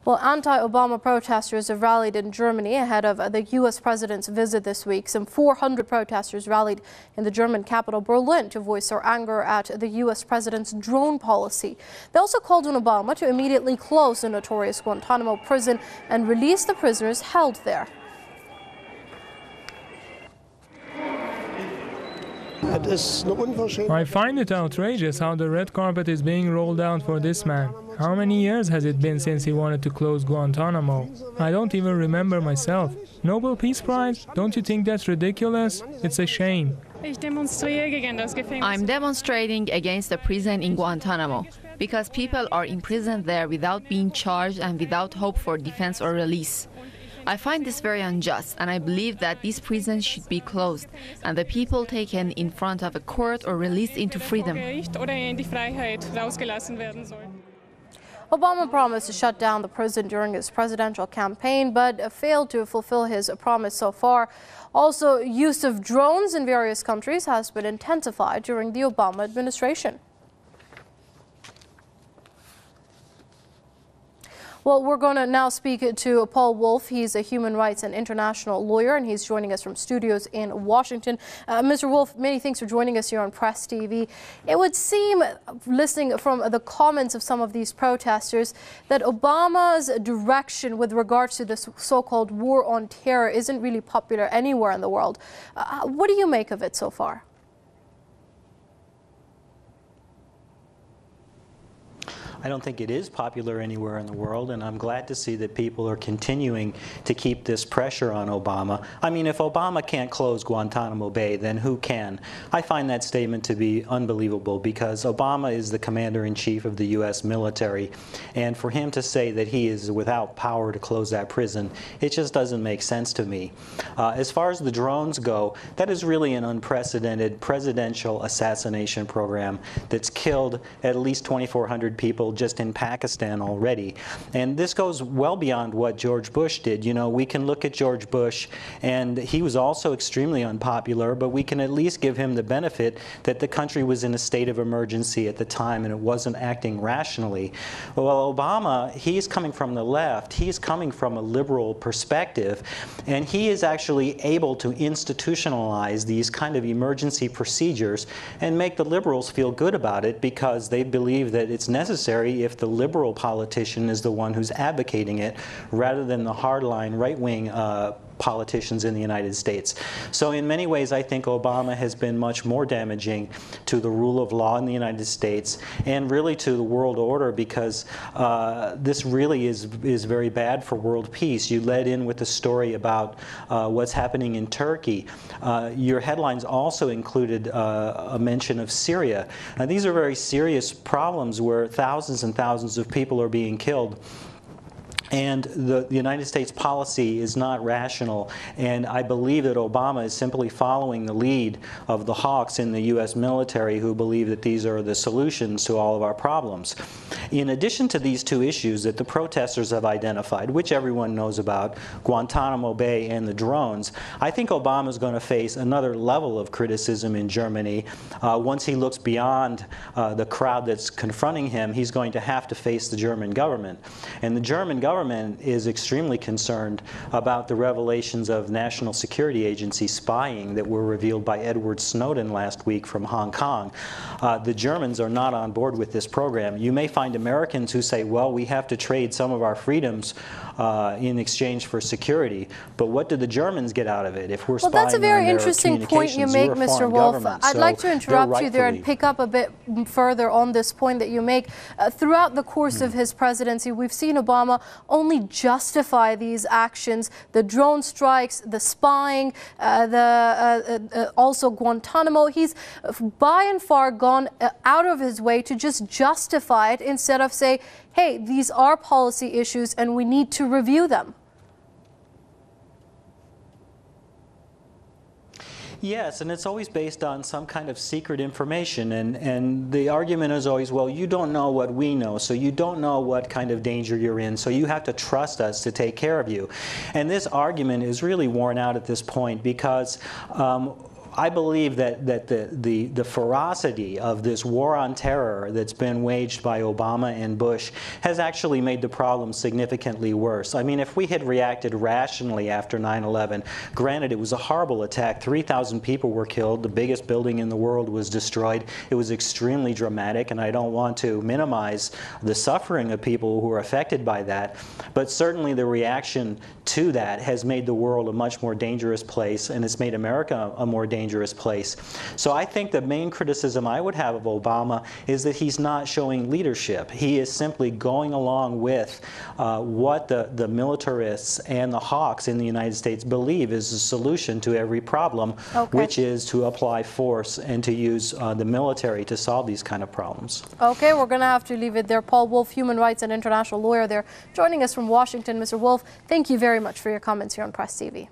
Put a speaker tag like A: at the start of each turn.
A: Well, anti-Obama protesters have rallied in Germany ahead of the U.S. president's visit this week. Some 400 protesters rallied in the German capital, Berlin, to voice their anger at the U.S. president's drone policy. They also called on Obama to immediately close the notorious Guantanamo prison and release the prisoners held there.
B: I find it outrageous how the red carpet is being rolled out for this man. How many years has it been since he wanted to close Guantanamo? I don't even remember myself. Nobel Peace Prize? Don't you think that's ridiculous? It's a shame.
C: I'm demonstrating against the prison in Guantanamo because people are imprisoned there without being charged and without hope for defense or release. I find this very unjust, and I believe that these prisons should be closed and the people taken in front of a court or released into freedom.
A: Obama promised to shut down the prison during his presidential campaign, but failed to fulfill his promise so far. Also, use of drones in various countries has been intensified during the Obama administration. Well, we're going to now speak to Paul Wolf. He's a human rights and international lawyer, and he's joining us from studios in Washington. Mr. Wolf, many thanks for joining us here on Press TV. It would seem, listening from the comments of some of these protesters, that Obama's direction with regards to this so-called war on terror isn't really popular anywhere in the world. What do you make of it so far?
D: I don't think it is popular anywhere in the world, and I'm glad to see that people are continuing to keep this pressure on Obama. I mean, if Obama can't close Guantanamo Bay, then who can? I find that statement to be unbelievable because Obama is the commander-in-chief of the U.S. military, and for him to say that he is without power to close that prison, it just doesn't make sense to me. As far as the drones go, that is really an unprecedented presidential assassination program that's killed at least 2,400 people just in Pakistan already. And this goes well beyond what George Bush did. You know, we can look at George Bush, and he was also extremely unpopular, but we can at least give him the benefit that the country was in a state of emergency at the time and it wasn't acting rationally. Well, Obama, he's coming from the left. He's coming from a liberal perspective, and he is actually able to institutionalize these kind of emergency procedures and make the liberals feel good about it because they believe that it's necessary if the liberal politician is the one who's advocating it rather than the hardline right-wing politicians in the United States. So in many ways, I think Obama has been much more damaging to the rule of law in the United States and really to the world order because this really is very bad for world peace. You led in with the story about what's happening in Turkey. Your headlines also included a mention of Syria. These are very serious problems where thousands and thousands of people are being killed. And the United States policy is not rational, and I believe that Obama is simply following the lead of the hawks in the U.S. military who believe that these are the solutions to all of our problems. In addition to these two issues that the protesters have identified, which everyone knows about, Guantanamo Bay and the drones, I think Obama is going to face another level of criticism in Germany. Once he looks beyond the crowd that's confronting him, he's going to have to face the German government. And the German government is extremely concerned about the revelations of National Security Agency spying that were revealed by Edward Snowden last week from Hong Kong. The Germans are not on board with this program. You may find Americans who say, well, we have to trade some of our freedoms in exchange for security. But what do the Germans get out of it if we're spying on their communications?
A: Well, that's a very interesting point you make, Mr. Wolf. I'd like to interrupt you there and pick up a bit further on this point that you make. Throughout the course of his presidency, we've seen Obama only justify these actions, the drone strikes, the spying, also Guantanamo. He's by and far gone out of his way to just justify it instead of say, hey, these are policy issues and we need to review them.
D: Yes, and it's always based on some kind of secret information, and the argument is always, well, you don't know what we know, so you don't know what kind of danger you're in, so you have to trust us to take care of you. And this argument is really worn out at this point because I believe that the ferocity of this war on terror that's been waged by Obama and Bush has actually made the problem significantly worse. I mean, if we had reacted rationally after 9/11, granted it was a horrible attack, 3,000 people were killed, the biggest building in the world was destroyed, it was extremely dramatic, and I don't want to minimize the suffering of people who were affected by that, but certainly the reaction to that has made the world a much more dangerous place, and it's made America a more dangerous place. So I think the main criticism I would have of Obama is that he's not showing leadership. He is simply going along with what the militarists and the hawks in the United States believe is the solution to every problem, which is to apply force and to use the military to solve these kind of problems.
A: Okay, we're going to have to leave it there. Paul Wolf, human rights and international lawyer there, joining us from Washington. Mr. Wolf, thank you very much for your comments here on Press TV.